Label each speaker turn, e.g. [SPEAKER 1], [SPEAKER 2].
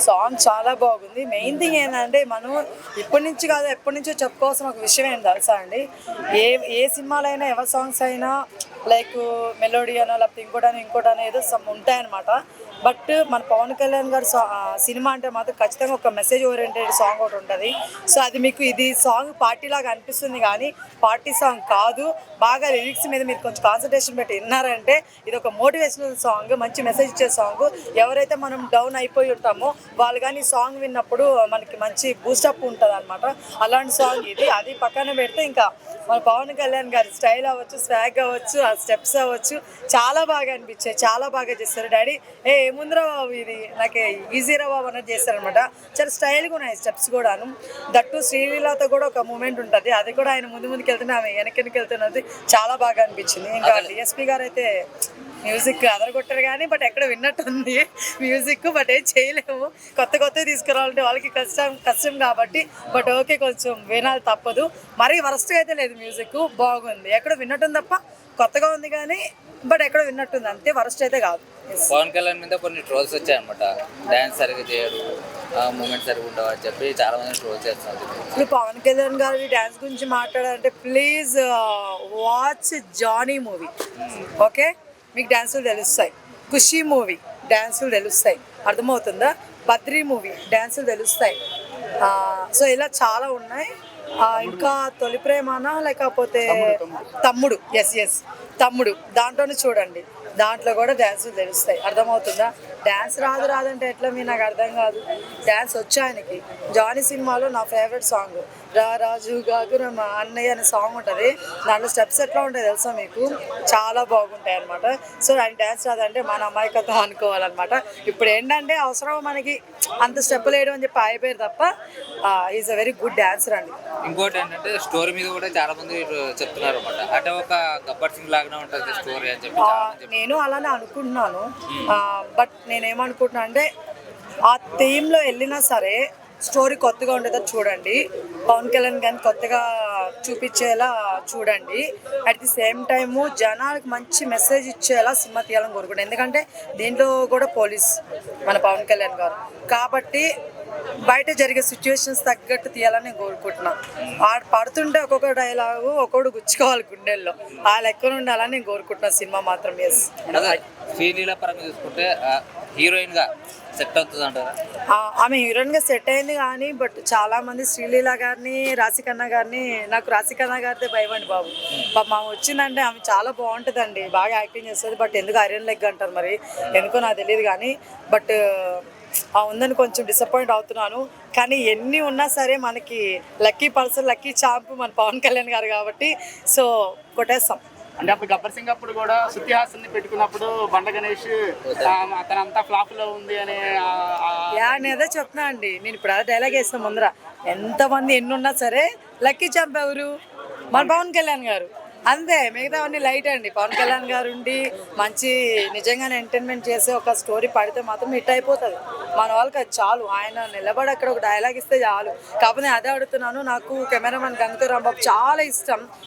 [SPEAKER 1] Song చాలా బాగుంది. Main thing ఏంటంటే మనం ఇప్పటి నుంచి కాదు ఎప్పటి నుంచో చెప్పుకోవాల్సిన ఒక విషయం ఏంటి తెలుసా అండి, ఏ ఏ సినిమాలో అయినా ఎవరి సాంగ్స్ అయినా లైక్ మెలోడీ అనో లేకపోతే ఇంకోటనో ఏదో సమ్ ఉంటాయన్నమాట. బట్ మన పవన్ కళ్యాణ్ గారు సినిమా అంటే మాత్రం ఖచ్చితంగా ఒక మెసేజ్ ఓరియంటెడ్ సాంగ్ ఒకటి ఉంటుంది. సో అది మీకు ఇది సాంగ్ పార్టీ లాగా అనిపిస్తుంది కానీ పార్టీ సాంగ్ కాదు. బాగా లిరిక్స్ మీద మీరు కొంచెం కాన్సన్ట్రేషన్ పెట్టి విన్నారంటే ఇది ఒక మోటివేషనల్ సాంగ్, మంచి మెసేజ్ ఇచ్చే సాంగ్. ఎవరైతే మనం డౌన్ అయిపోయి ఉంటామో వాళ్ళు కానీ సాంగ్ విన్నప్పుడు మనకి మంచి బూస్టప్ ఉంటుంది అనమాట. అలాంటి సాంగ్ ఇది. అది పక్కన పెడితే ఇంకా మన పవన్ కళ్యాణ్ గారి స్టైల్ అవ్వచ్చు, స్వాగ్ అవ్వచ్చు, ఆ స్టెప్స్ అవ్వచ్చు చాలా బాగా అనిపించాయి. చాలా బాగా చేస్తారు. డాడీ ఏముందిరా బాబు ఇది నాకు ఈజీరా బాబు అన్నట్టు చేస్తారనమాట. చాలా స్టైల్గా ఉన్నాయి స్టెప్స్ కూడాను. దట్టు శ్రీలీలతో కూడా ఒక మూమెంట్ ఉంటుంది, అది కూడా ఆయన ముందుకు వెళ్తున్నా ఆమె వెనక్కి వెళ్తున్నది చాలా బాగా అనిపించింది. ఇంకా డిఎస్పీ గారు అయితే మ్యూజిక్ అదరగొట్టారు కానీ బట్ ఎక్కడ విన్నట్టుంది మ్యూజిక్. బట్ ఏం చేయలేము, కొత్తవి తీసుకురావాలంటే వాళ్ళకి కష్టం కాబట్టి. బట్ ఓకే, కొంచెం వినాలి తప్పదు. మరీ వరస్ట్గా అయితే లేదు, మ్యూజిక్ బాగుంది. ఎక్కడ విన్నట్టుంది తప్ప కొత్తగా ఉంది కానీ బట్ ఎక్కడ విన్నట్టుంది, అంతే. వరస్ట్ అయితే కాదు.
[SPEAKER 2] పవన్ కళ్యాణ్ మీద కొన్ని ట్రోల్స్ వచ్చాయి అనమాట. డాన్స్ సరిగ్గా చేయడు, మూమెంట్ సరిగ్గా ఉండవు అని చెప్పి చాలా మంది ట్రోల్ చేస్తున్నారు.
[SPEAKER 1] ఇప్పుడు పవన్ కళ్యాణ్ గారి డ్యాన్స్ గురించి మాట్లాడాలంటే please watch Johnny movie. Okay, మీకు డ్యాన్సులు తెలుస్తాయి. ఖుషీ మూవీ డ్యాన్సులు తెలుస్తాయి, అర్థమవుతుందా? బద్రీ మూవీ డ్యాన్సులు తెలుస్తాయి. సో ఇలా చాలా ఉన్నాయి. ఇంకా తొలి ప్రేమనా లేకపోతే తమ్ముడు, ఎస్ తమ్ముడు, దాంట్లోనే చూడండి, దాంట్లో కూడా డ్యాన్సులు తెలుస్తాయి, అర్థమవుతుందా? డ్యాన్స్ రాదంటే ఎట్లా మీ నాకు అర్థం కాదు. డ్యాన్స్ వచ్చా ఆయనకి. జానీ సినిమాలో నా ఫేవరెట్ సాంగ్ రాజు గాగురమ్మ అన్నయ్య అనే సాంగ్ ఉంటుంది. దాంట్లో స్టెప్స్ ఎట్లా ఉంటాయి తెలుసా మీకు? చాలా బాగుంటాయి అనమాట. సో ఆయన డ్యాన్స్ రాదంటే మన అమాయకత్వం అనుకోవాలన్నమాట. ఇప్పుడు ఏంటంటే అవసరం మనకి అంత స్టెప్పులు వేయడం అని చెప్పి అయిపోయారు తప్ప is a very good dancer అండి.
[SPEAKER 2] ఇంకోటి ఏంటంటే స్టోరీ మీద కూడా చాలా మంది చెప్తున్నారు అనమాట. అంటే ఒక గబ్బర్ సింగ్ లాగానే ఉంటుంది స్టోరీ అని చెప్పి
[SPEAKER 1] నేను అలానే అనుకుంటున్నాను. బట్ నేనేమనుకుంటున్నా అంటే ఆ థీమ్లో వెళ్ళినా సరే స్టోరీ కొత్తగా ఉండేదో చూడండి. పవన్ కళ్యాణ్ కానీ కొత్తగా చూపించేలా చూడండి. అట్ ది సేమ్ టైము జనాలకు మంచి మెసేజ్ ఇచ్చేలా సినిమా తీయాలని కోరుకుంటాను. ఎందుకంటే దీంట్లో కూడా పోలీస్ మన పవన్ కళ్యాణ్ గారు కాబట్టి బయట జరిగే సిచ్యువేషన్స్ తగ్గట్టు తీయాలని నేను కోరుకుంటున్నాను. పడుతుంటే ఒక్కొక్క డైలాగు ఒక్కొక్కడు గుచ్చుకోవాలి గుండెల్లో, ఆ లెక్కన ఉండాలని నేను కోరుకుంటున్నాను సినిమా మాత్రం. ఎస్,
[SPEAKER 2] శ్రీలీల పరంగా చూసుకుంటే హీరోయిన్గా సెట్ అవుతుంది అంటారా?
[SPEAKER 1] ఆమె హీరోయిన్గా సెట్ అయింది కానీ బట్ చాలామంది శ్రీలీల గారిని, రాశికన్నా గారిని, నాకు రాశికన్నా గారితే భయం అండి బాబు. ఆమె వచ్చిందంటే ఆమె చాలా బాగుంటుందండి, బాగా యాక్టింగ్ చేస్తుంది. బట్ ఎందుకు ఐరన్ లెగ్ అంటారు మరి, ఎందుకో నాకు తెలియదు కానీ బట్ ఉందని కొంచెం డిసప్పాయింట్ అవుతున్నాను. కానీ ఎన్ని ఉన్నా సరే మనకి లక్కీ పర్సన్, లక్కీ ఛాంప్ మన పవన్ కళ్యాణ్ గారు కాబట్టి సో కొట్టేస్తాం.
[SPEAKER 3] అంటే అప్పుడు గబ్బర్ సింగ్ అప్పుడు కూడా శృతి హాసన్ పెట్టుకున్నప్పుడు బండ గణేష్ అతనంతా ఫ్లాప్ లో ఉంది అని
[SPEAKER 1] నేనే చెప్తున్నా అండి. నేను ఇప్పుడు అదే డైలాగ్ వేస్తాను ముందర, ఎంతమంది ఎన్నున్నా సరే లక్కీ ఛాంప్ ఎవరు? మన పవన్ కళ్యాణ్ గారు, అంతే. మిగతావన్నీ లైట్ అండి. పవన్ కళ్యాణ్ గారు ఉండి మంచి నిజంగానే ఎంటర్టైన్మెంట్ చేసే ఒక స్టోరీ పడితే మాత్రం హిట్ అయిపోతుంది మన వాళ్ళకి. అది చాలు. ఆయన నిలబడి అక్కడ ఒక డైలాగ్ ఇస్తే చాలు. కాకపోతే అదే అడుగుతున్నాను, నాకు కెమెరామెన్ గంగతో రాంబాబు చాలా ఇష్టం.